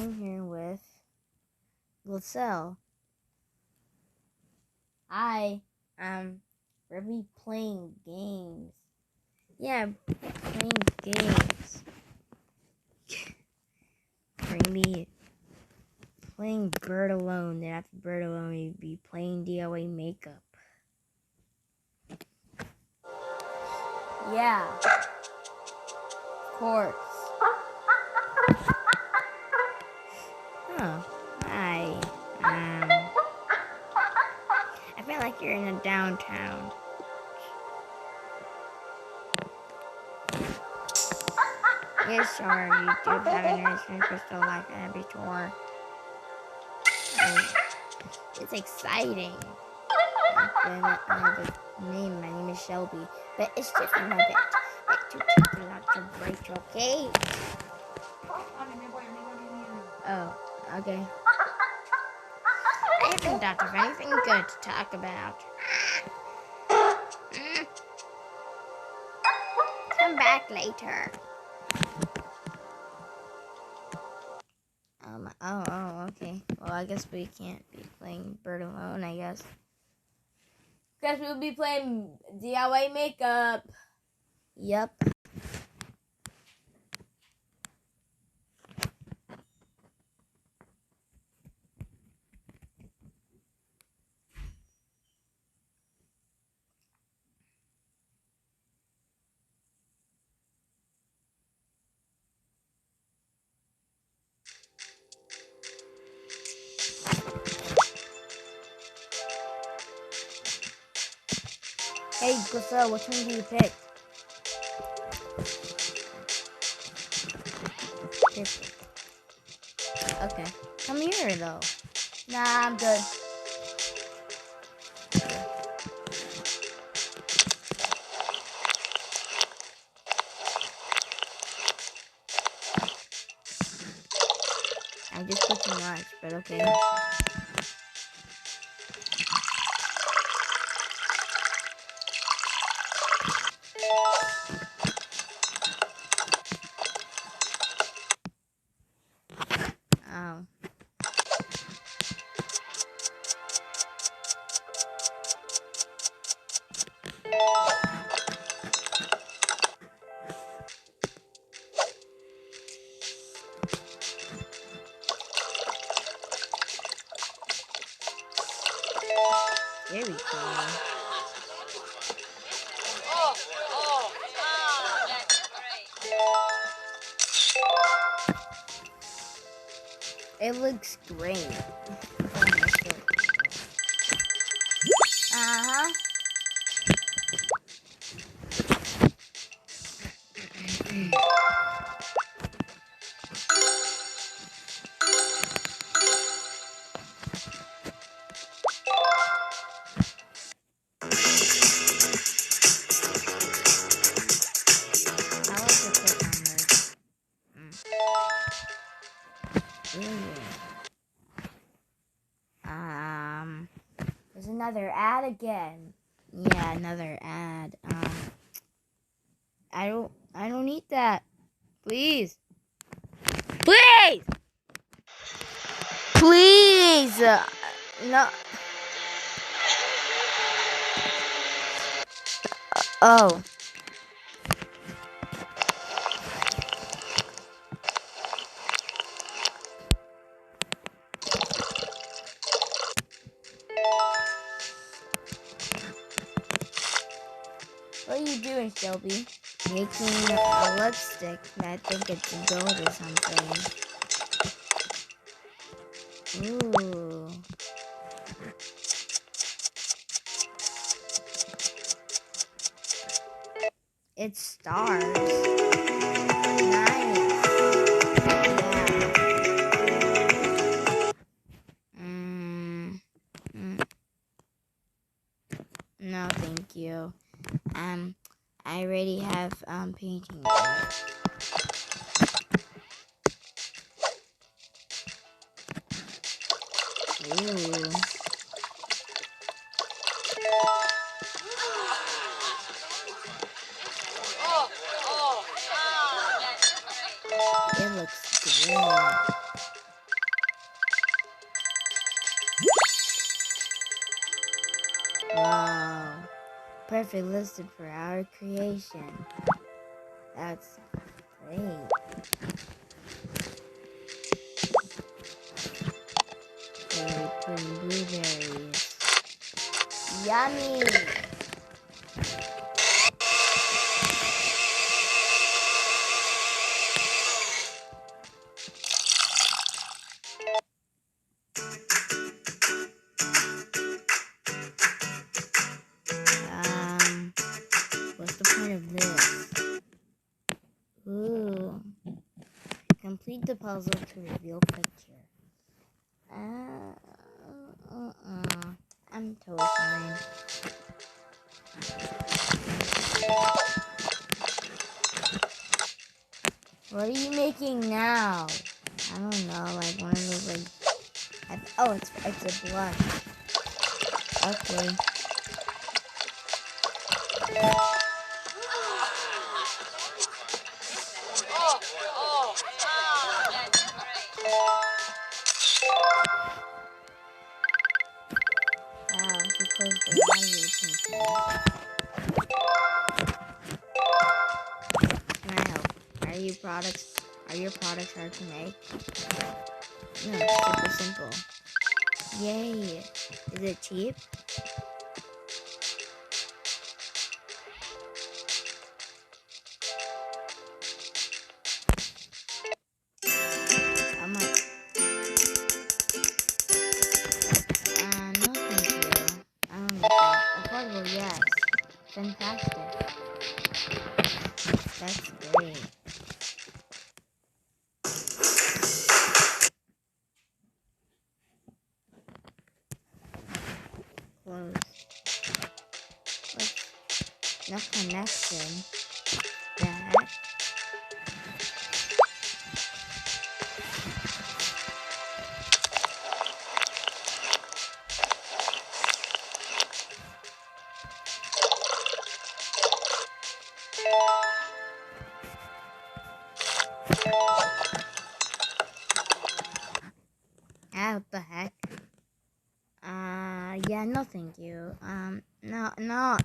I'm here with Giselle. We'll be playing games. Yeah, playing games. We're gonna be playing Bird Alone. Then after Bird Alone, we'll be playing DIY makeup. Yeah, of course. Oh, hi. I feel like you're in a downtown. Yes, sure, you do have an nursery crystal like that before. It's exciting. The name is Shelby, but it's different a bit. Like to take a lot to break, okay? Oh, okay. I haven't thought of anything good to talk about. Come back later. Okay. Well, I guess we can't be playing Bird Alone, I guess. Guess we'll be playing DIY makeup. Yep. Hey, Giselle, which one do you pick? Okay. Come here, though. Nah, I'm good. I just put too much, but okay. Oh. There we go. It looks great. Uh-huh. There's another ad again. Yeah, another ad. I don't need that. Please. Please! Please! No. Oh. What are you doing, Shelby? Making a lipstick. I think it's gold or something. Ooh. It's stars. Nice. Yeah. No, thank you. I already have painting. Ooh. It looks great. perfect listed for our creation. That's great. Okay, we put in blueberries. Yummy! What's the point of this? Ooh. Complete the puzzle to reveal picture. I'm totally fine. What are you making now? I don't know, like one of those like... oh, it's a blush. Okay. Wow, because they're not really thinking. Can I help? Are your products hard to make? No, it's super simple. Yay! Is it cheap? How much? No thank you. I don't need that. Affordable, yes. Fantastic. That's great. Close. No connection. The heck? What the heck? Yeah, no thank you. No.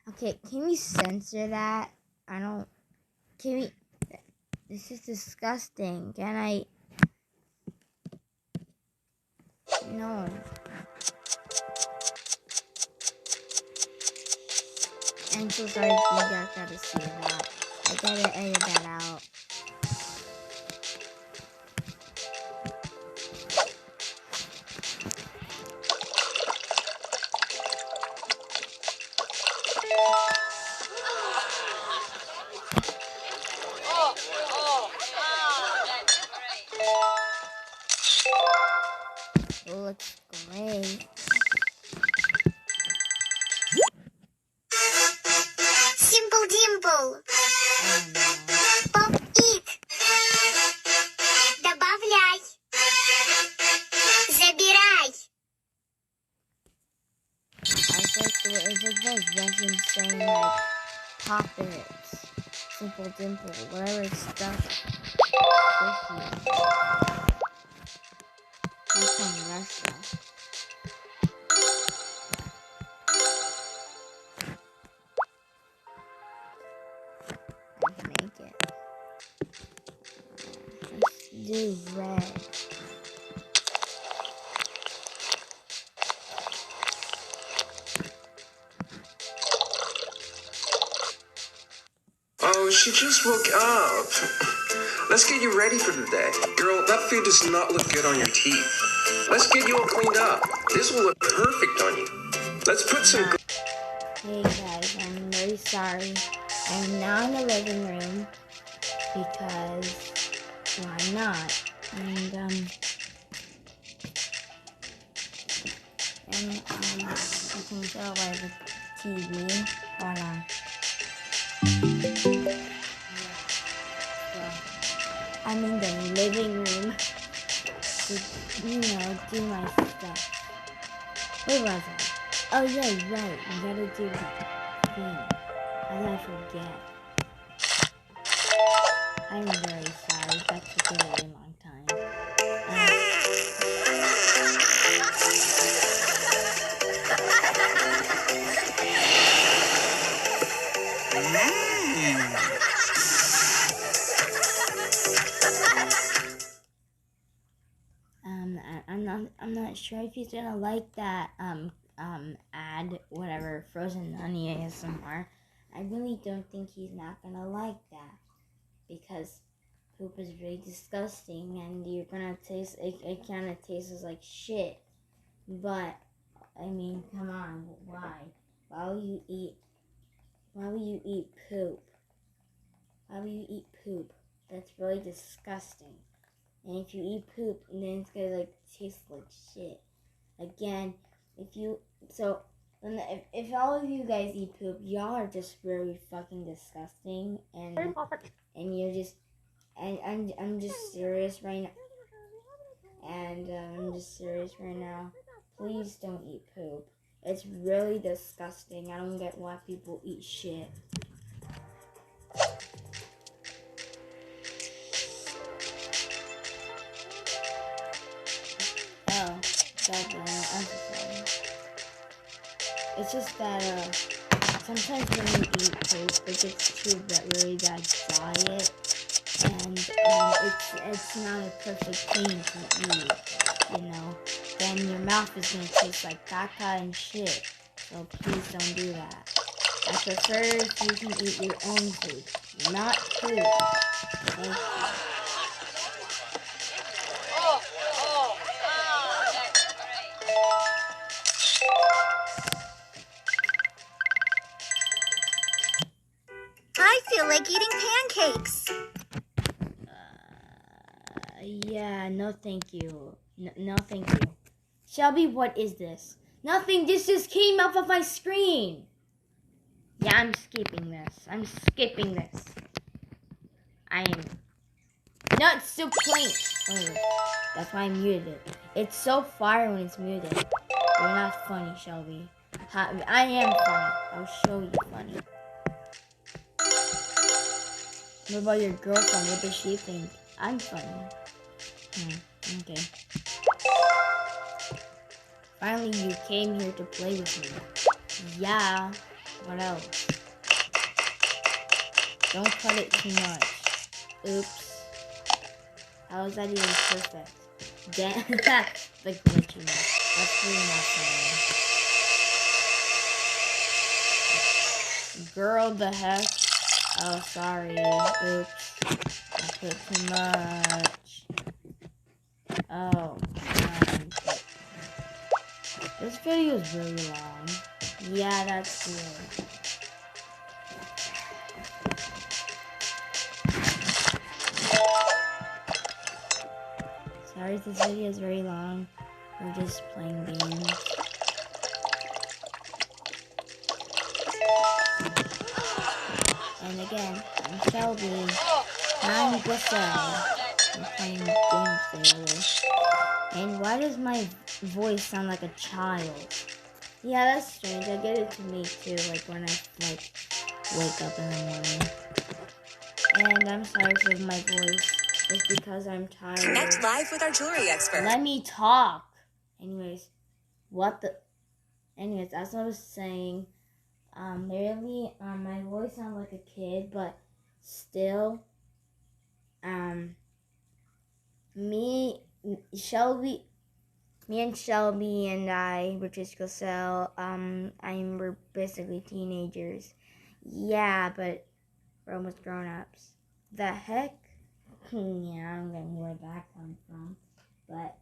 Okay, can we censor that? Can we... This is disgusting. Can I... No. I'm so sorry if you guys gotta see that. I gotta edit that out. It looks great. Simple Dimple. Pop it. Добавляй. Забирай. It's like those Russian saying like pop it. Simple Dimple. Whatever stuff. That's from Russia. Let's make it. Let's do red. Oh, she just woke up. Let's get you ready for the day. Girl, that food does not look good on your teeth. Let's get you all cleaned up. This will look perfect on you. Let's put some... Hey guys, I'm very sorry. I'm now in the living room because why not? And you can tell by the TV. Hold on. I'm in the living room to, do my stuff. Where was I? Oh yeah, right. You gotta do the thing. How did I forget? I'm very sorry. That took a really long time. I'm not sure if he's gonna like that ad, whatever, Frozen Honey ASMR. I really don't think he's not gonna like that, because poop is really disgusting and you're gonna taste it kinda tastes like shit. But I mean, come on, why? Why will you eat poop? Why would you eat poop? That's really disgusting. And if you eat poop, then it's gonna like taste like shit. Again, if all of you guys eat poop, y'all are just very fucking disgusting, and you're just, and I'm just serious right now. And I'm just serious right now. Please don't eat poop. It's really disgusting. I don't get why people eat shit. Oh, I'm so sorry. It's just that sometimes when you eat poop, it gets to a really bad diet, and it's not a perfect thing to eat, you know. Then your mouth is gonna taste like caca and shit. So please don't do that. I prefer if you can eat your own food, not poop. Thank you. I feel like eating pancakes. Yeah, no thank you. No thank you. Shelby, what is this? Nothing, this just came up of my screen. Yeah, I'm skipping this. I am. No, it's still playing. Oh, that's why I muted it. It's so fire when it's muted. You're not funny, Shelby. I am funny. I'll show you funny. What about your girlfriend? What does she think? I'm funny. Okay. Finally, you came here to play with me. Yeah. What else? Don't cut it too much. Oops. How is that even perfect? Damn, that's the glitchiness. That's really not funny. Girl, the heck? Oh, sorry. Oops. I put too much. Oh, this video is really long. Yeah, that's good. Sorry if this video is very long. We're just playing games. And again, I'm Shelby. I'm Giselle. I'm playing games together. And why does my voice sound like a child? Yeah, that's strange. I get it to me too, like when I wake up in the morning. And I'm sorry for my voice. It's because I'm tired. Connect live with our jewelry expert. Let me talk. Anyways, as I was saying, really, my voice sounds like a kid, but still, me and Shelby and I, which is Giselle, we're basically teenagers. Yeah, but we're almost grown-ups. The heck? Yeah, I'm getting where that comes from. But,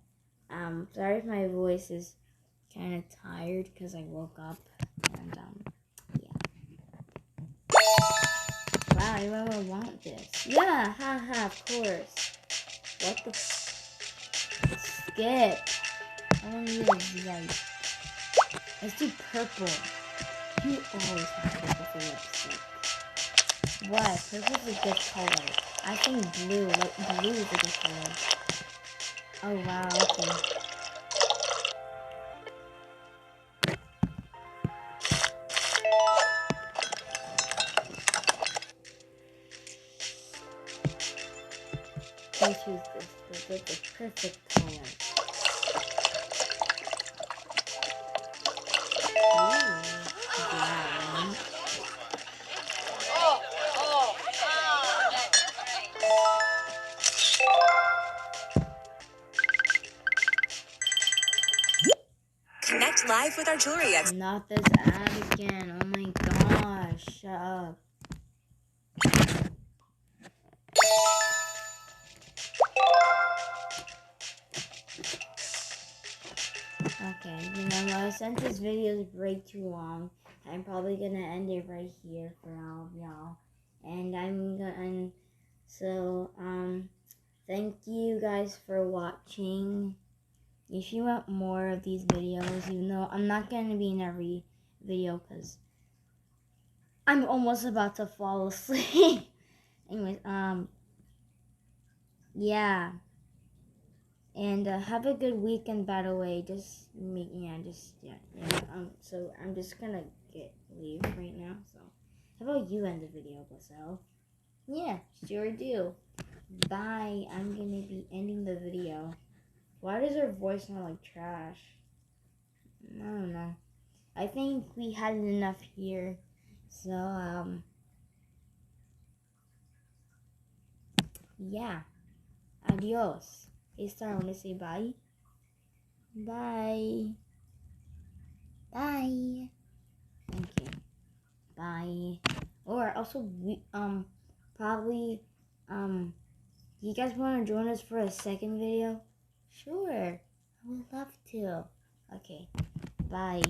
sorry if my voice is kind of tired because I woke up. And, yeah. Wow, anyone will want this. Yeah, haha, of course. What the? Skip. I don't need a white. Let's do purple. You always have purple for lipstick. What? Purple's a good color. I think blue is a good color. Oh wow, okay. I choose this. This is the perfect color. Ooh, brown. live with our jewelry expert. Not this ad again. Oh my gosh. Shut up. Okay, you know what? Since this video is way too long, I'm probably gonna end it right here for all of y'all. And thank you guys for watching. If you want more of these videos, even though I'm not gonna be in every video because I'm almost about to fall asleep. Anyways, yeah. And have a good weekend, by the way. So I'm just gonna leave right now. So, how about you end the video, Giselle? Yeah, sure do. Bye. I'm gonna be ending the video. Why does her voice sound like trash? I don't know. I think we had enough here. So, yeah. Adios. Hey, Star, wanna say bye? Bye. Bye. Okay. Bye. Or also, probably, you guys want to join us for a second video? Sure. I would love to. Okay. Bye.